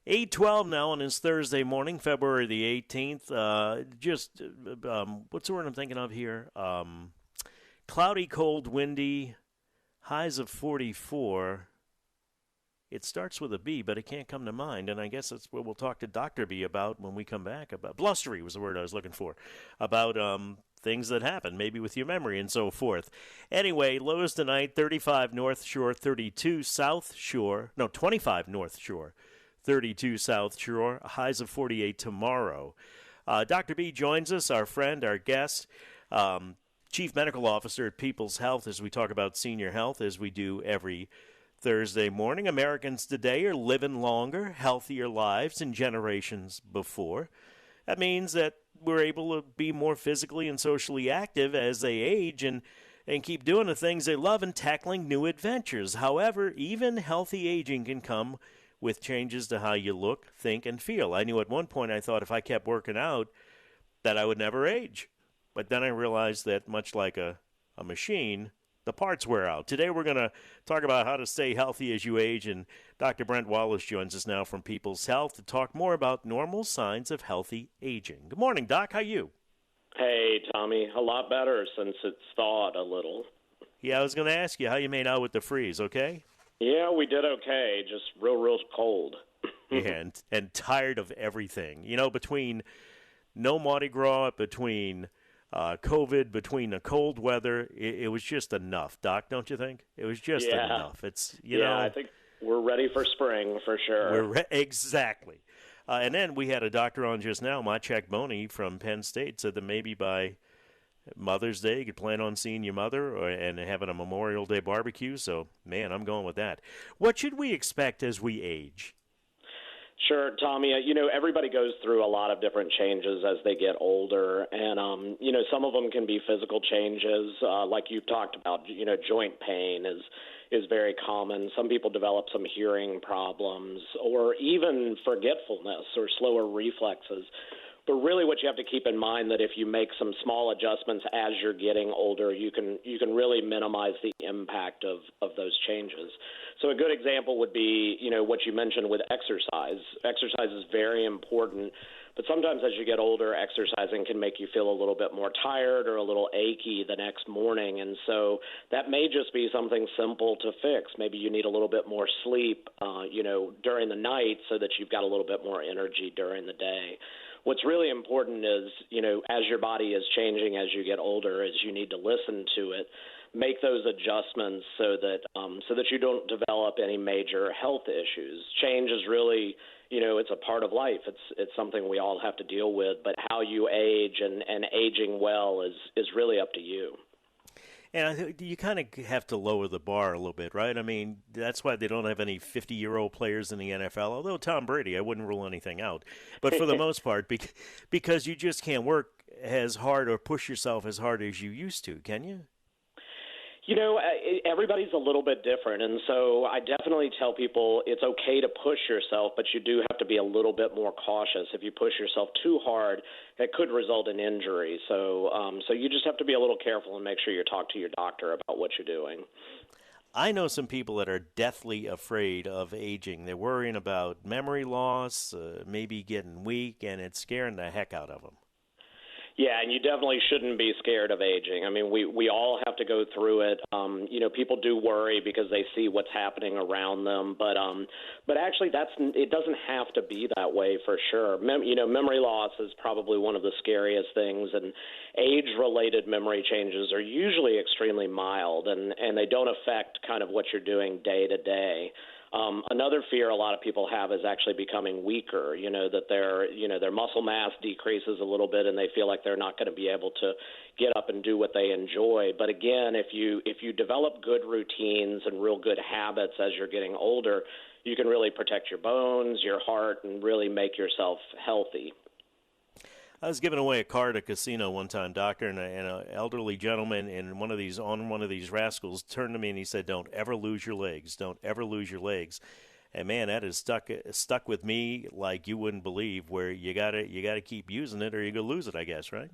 8:12 now on this Thursday morning, February the 18th. What's the word I'm thinking of here? Cloudy, cold, windy, highs of 44. It starts with a B, but it can't come to mind, and I guess that's what we'll talk to Dr. B about when we come back. About blustery was the word I was looking for. About things that happen, maybe with your memory and so forth. Anyway, lows tonight, 35 North Shore, 32 South Shore. No, 25 North Shore, 32 South Shore. Highs of 48 tomorrow. Dr. B joins us, our friend, our guest, Chief Medical Officer at People's Health, as we talk about senior health, as we do every Thursday morning. Americans today are living longer, healthier lives than generations before. That means that we're able to be more physically and socially active as they age and keep doing the things they love and tackling new adventures. However, even healthy aging can come with changes to how you look, think, and feel. I knew at one point I thought if I kept working out that I would never age. But then I realized that much like a machine, the parts wear out. Today we're going to talk about how to stay healthy as you age, and Dr. Brent Wallis joins us now from People's Health to talk more about normal signs of healthy aging. Good morning, Doc. How are you? Hey, Tommy. A lot better since it's thawed a little. Yeah, I was going to ask you how you made out with the freeze, okay? Yeah, we did okay. Just real cold. Yeah, and tired of everything. You know, between no Mardi Gras, between COVID, between the cold weather, it was just enough, Doc, don't you think? It was just enough. It's you know, I think we're ready for spring for sure. Exactly. And then we had a doctor on just now, Maciek Boney from Penn State, said that maybe by Mother's Day you could plan on seeing your mother and having a Memorial Day barbecue. So, man, I'm going with that. What should we expect as we age? Sure, Tommy. Everybody goes through a lot of different changes as they get older, and some of them can be physical changes, like you've talked about. Joint pain is very common. Some people develop some hearing problems, or even forgetfulness or slower reflexes. But really, what you have to keep in mind that if you make some small adjustments as you're getting older, you can really minimize the impact of those changes. So a good example would be, what you mentioned with exercise. Exercise is very important, but sometimes as you get older, exercising can make you feel a little bit more tired or a little achy the next morning. And so that may just be something simple to fix. Maybe you need a little bit more sleep, during the night so that you've got a little bit more energy during the day. What's really important is, as your body is changing as you get older, is you need to listen to it, make those adjustments so that you don't develop any major health issues. Change is really, it's a part of life. It's something we all have to deal with. But how you age and aging well is really up to you. And I think you kind of have to lower the bar a little bit, right? I mean, that's why they don't have any 50-year-old players in the NFL, although Tom Brady, I wouldn't rule anything out. But for the most part, because you just can't work as hard or push yourself as hard as you used to, can you? Everybody's a little bit different, and so I definitely tell people it's okay to push yourself, but you do have to be a little bit more cautious. If you push yourself too hard, it could result in injury. So you just have to be a little careful and make sure you talk to your doctor about what you're doing. I know some people that are deathly afraid of aging. They're worrying about memory loss, maybe getting weak, and it's scaring the heck out of them. Yeah, and you definitely shouldn't be scared of aging. I mean, we all have to go through it. People do worry because they see what's happening around them, but actually it doesn't have to be that way for sure. Memory loss is probably one of the scariest things, and age-related memory changes are usually extremely mild, and they don't affect kind of what you're doing day to day. Another fear a lot of people have is actually becoming weaker, that their muscle mass decreases a little bit and they feel like they're not going to be able to get up and do what they enjoy. But again, if you develop good routines and real good habits as you're getting older, you can really protect your bones, your heart, and really make yourself healthy. I was giving away a car at a casino one time, doctor, and an elderly gentleman in one of these rascals turned to me and he said, "Don't ever lose your legs. Don't ever lose your legs." And man, that is stuck with me like you wouldn't believe. Where you gotta keep using it or you're gonna lose it, I guess, right?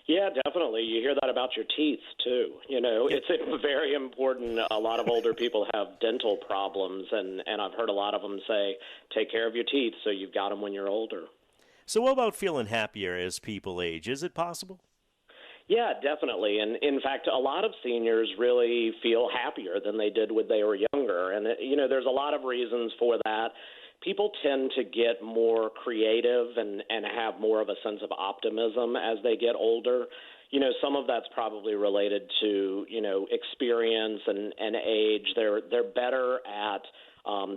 Yeah, definitely. You hear that about your teeth, too. It's very important. A lot of older people have dental problems, and I've heard a lot of them say, take care of your teeth so you've got them when you're older. So what about feeling happier as people age? Is it possible? Yeah, definitely. And in fact, a lot of seniors really feel happier than they did when they were younger. And, there's a lot of reasons for that. People tend to get more creative and have more of a sense of optimism as they get older. Some of that's probably related to, experience and age. They're better at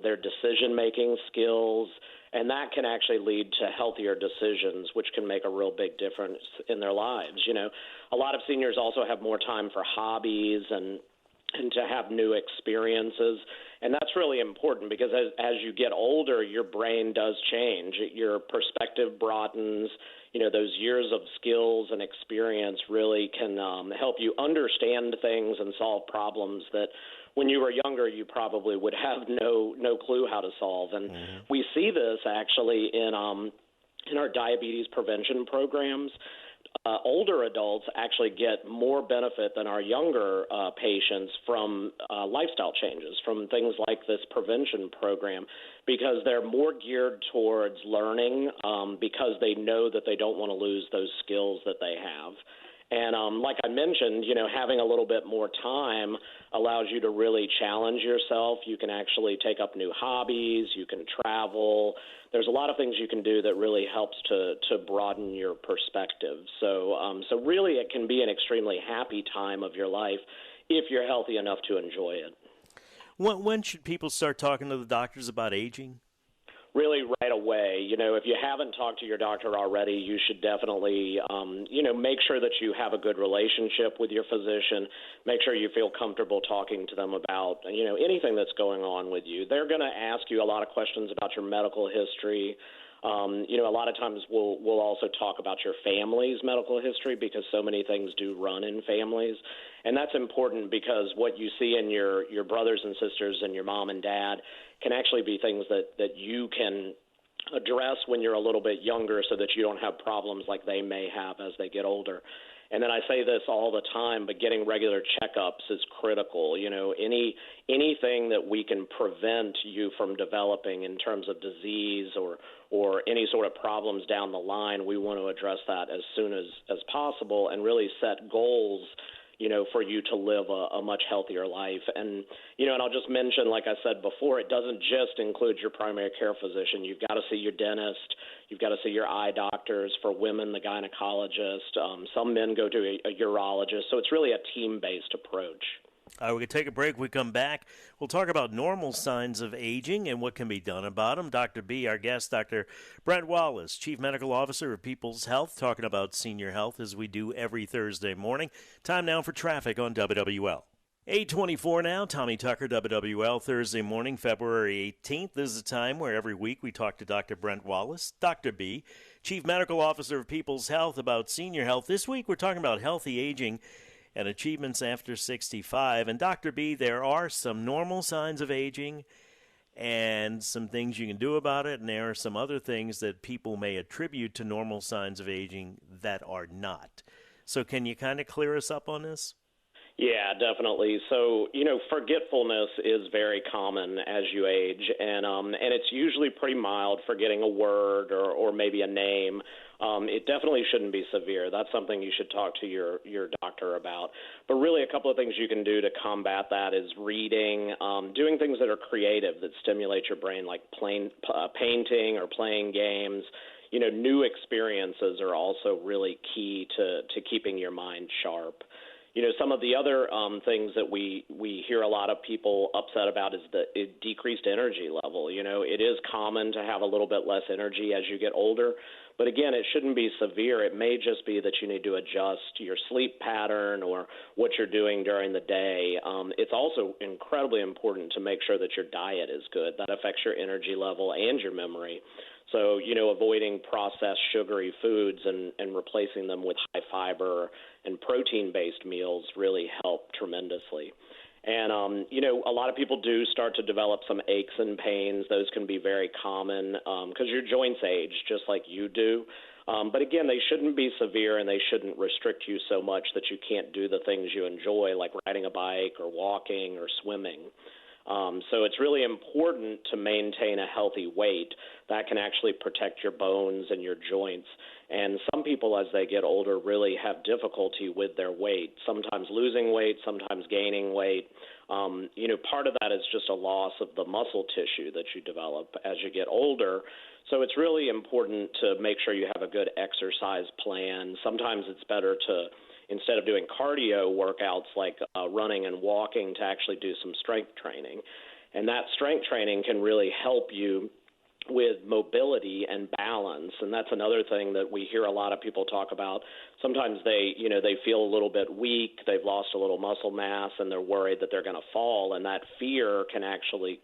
their decision-making skills, and that can actually lead to healthier decisions, which can make a real big difference in their lives. A lot of seniors also have more time for hobbies and to have new experiences. And that's really important because as you get older, your brain does change. Your perspective broadens. Those years of skills and experience really can help you understand things and solve problems that when you were younger you probably would have no clue how to solve. And we see this actually in our diabetes prevention programs. Older adults actually get more benefit than our younger patients from lifestyle changes, from things like this prevention program, because they're more geared towards learning because they know that they don't want to lose those skills that they have. And like I mentioned, having a little bit more time allows you to really challenge yourself. You can actually take up new hobbies. You can travel. There's a lot of things you can do that really helps to broaden your perspective. So really it can be an extremely happy time of your life if you're healthy enough to enjoy it. When should people start talking to the doctors about aging? Really right away. If you haven't talked to your doctor already, you should definitely, make sure that you have a good relationship with your physician. Make sure you feel comfortable talking to them about, anything that's going on with you. They're going to ask you a lot of questions about your medical history. A lot of times we'll also talk about your family's medical history because so many things do run in families. And that's important because what you see in your brothers and sisters and your mom and dad can actually be things that you can address when you're a little bit younger so that you don't have problems like they may have as they get older. And then I say this all the time, but getting regular checkups is critical. Anything that we can prevent you from developing in terms of disease or any sort of problems down the line, we want to address that as soon as possible and really set goals, for you to live a much healthier life. And, and I'll just mention, like I said before, it doesn't just include your primary care physician. You've got to see your dentist. You've got to see your eye doctors. For women, the gynecologist. Some men go to a urologist. So it's really a team-based approach. All right, we're going to take a break. When we come back, we'll talk about normal signs of aging and what can be done about them. Dr. B, our guest, Dr. Brent Wallis, Chief Medical Officer of People's Health, talking about senior health as we do every Thursday morning. Time now for traffic on WWL. 8:24 now, Tommy Tucker, WWL, Thursday morning, February 18th. This is a time where every week we talk to Dr. Brent Wallis, Dr. B, Chief Medical Officer of People's Health, about senior health. This week we're talking about healthy aging and achievements after 65. And Dr. B, there are some normal signs of aging and some things you can do about it, and there are some other things that people may attribute to normal signs of aging that are not. So can you kind of clear us up on this? Yeah, definitely. So, forgetfulness is very common as you age, and it's usually pretty mild, forgetting a word or maybe a name. It definitely shouldn't be severe. That's something you should talk to your doctor about. But really, a couple of things you can do to combat that is reading, doing things that are creative that stimulate your brain, like painting or playing games. New experiences are also really key to keeping your mind sharp. Some of the other things that we hear a lot of people upset about is the decreased energy level. It is common to have a little bit less energy as you get older. But again, it shouldn't be severe. It may just be that you need to adjust your sleep pattern or what you're doing during the day. It's also incredibly important to make sure that your diet is good. That affects your energy level and your memory. So, avoiding processed sugary foods and replacing them with high fiber and protein-based meals really help tremendously. And, a lot of people do start to develop some aches and pains. Those can be very common because your joints age just like you do. But again, they shouldn't be severe, and they shouldn't restrict you so much that you can't do the things you enjoy, like riding a bike or walking or swimming. So it's really important to maintain a healthy weight. That can actually protect your bones and your joints. And some people, as they get older, really have difficulty with their weight, sometimes losing weight, sometimes gaining weight. Part of that is just a loss of the muscle tissue that you develop as you get older. So it's really important to make sure you have a good exercise plan. Sometimes it's better to, instead of doing cardio workouts like running and walking, to actually do some strength training. And that strength training can really help you with mobility and balance. And that's another thing that we hear a lot of people talk about. Sometimes they feel a little bit weak, they've lost a little muscle mass, and they're worried that they're going to fall, and that fear can actually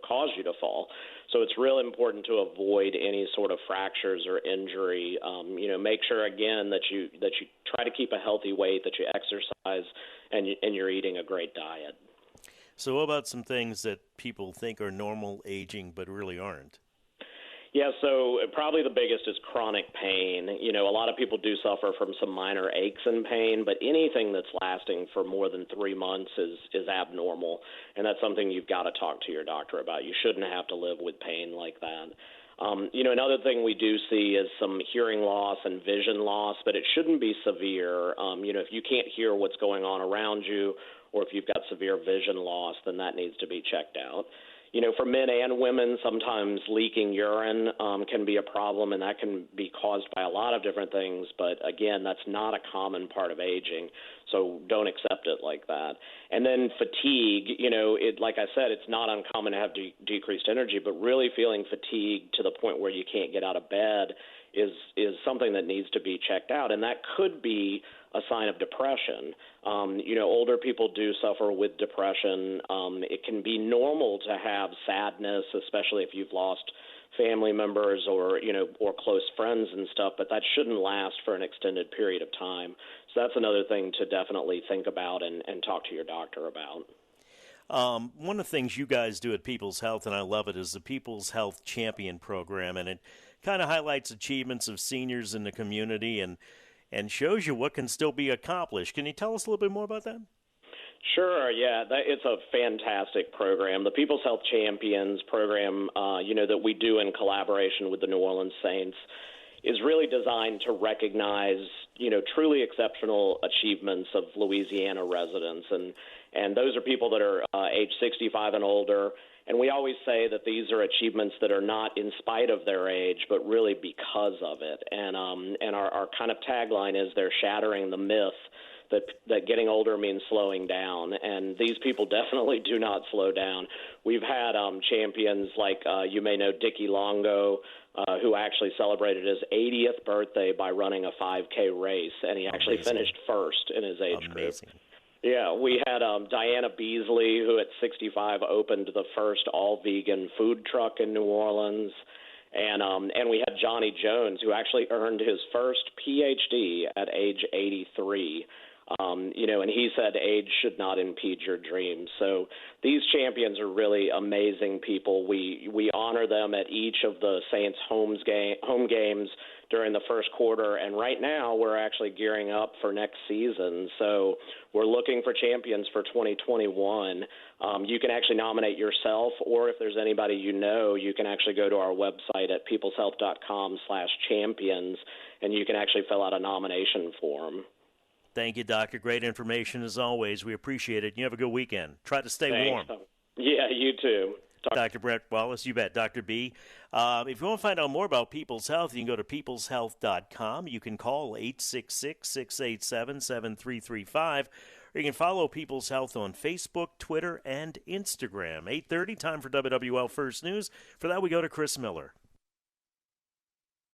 cause you to fall. So it's real important to avoid any sort of fractures or injury. Make sure, again, that you try to keep a healthy weight, that you exercise, and you're eating a great diet. So what about some things that people think are normal aging but really aren't? Yeah, so probably the biggest is chronic pain. A lot of people do suffer from some minor aches and pain, but anything that's lasting for more than 3 months is abnormal, and that's something you've got to talk to your doctor about. You shouldn't have to live with pain like that. Another thing we do see is some hearing loss and vision loss, but it shouldn't be severe. If you can't hear what's going on around you, or if you've got severe vision loss, then that needs to be checked out. For men and women, sometimes leaking urine can be a problem, and that can be caused by a lot of different things. But, again, that's not a common part of aging, so don't accept it like that. And then fatigue, like I said, it's not uncommon to have decreased energy, but really feeling fatigued to the point where you can't get out of bed is something that needs to be checked out, and that could be a sign of depression. Older people do suffer with depression. It can be normal to have sadness, especially if you've lost family members or close friends and stuff, but that shouldn't last for an extended period of time. So that's another thing to definitely think about and talk to your doctor about. One of the things you guys do at People's Health, and I love it, is the People's Health Champion Program, and it kind of highlights achievements of seniors in the community and shows you what can still be accomplished. Can you tell us a little bit more about that? Sure, yeah. It's a fantastic program. The People's Health Champions program, that we do in collaboration with the New Orleans Saints is really designed to recognize, truly exceptional achievements of Louisiana residents. And those are people that are age 65 and older. And we always say that these are achievements that are not in spite of their age, but really because of it. And our kind of tagline is they're shattering the myth that getting older means slowing down. And these people definitely do not slow down. We've had champions like you may know Dickie Longo, who actually celebrated his 80th birthday by running a 5K race, and he actually finished first in his age group. Yeah, we had Diana Beasley, who at 65 opened the first all-vegan food truck in New Orleans. And we had Johnny Jones, who actually earned his first PhD at age 83. And he said age should not impede your dreams. So these champions are really amazing people. We honor them at each of the Saints home games during the first quarter, and right now we're actually gearing up for next season. So we're looking for champions for 2021. You can actually nominate yourself, or if there's anybody you can actually go to our website at peopleshealth.com/champions, and you can actually fill out a nomination form. Thank you, Doctor. Great information as always. We appreciate it. You have a good weekend. Try to stay warm. Yeah, you too. Dr. Brent Wallis, you bet. Dr. B. If you want to find out more about People's Health, you can go to peopleshealth.com. You can call 866-687-7335, or you can follow People's Health on Facebook, Twitter, and Instagram. 8:30, time for WWL First News. For that, we go to Chris Miller.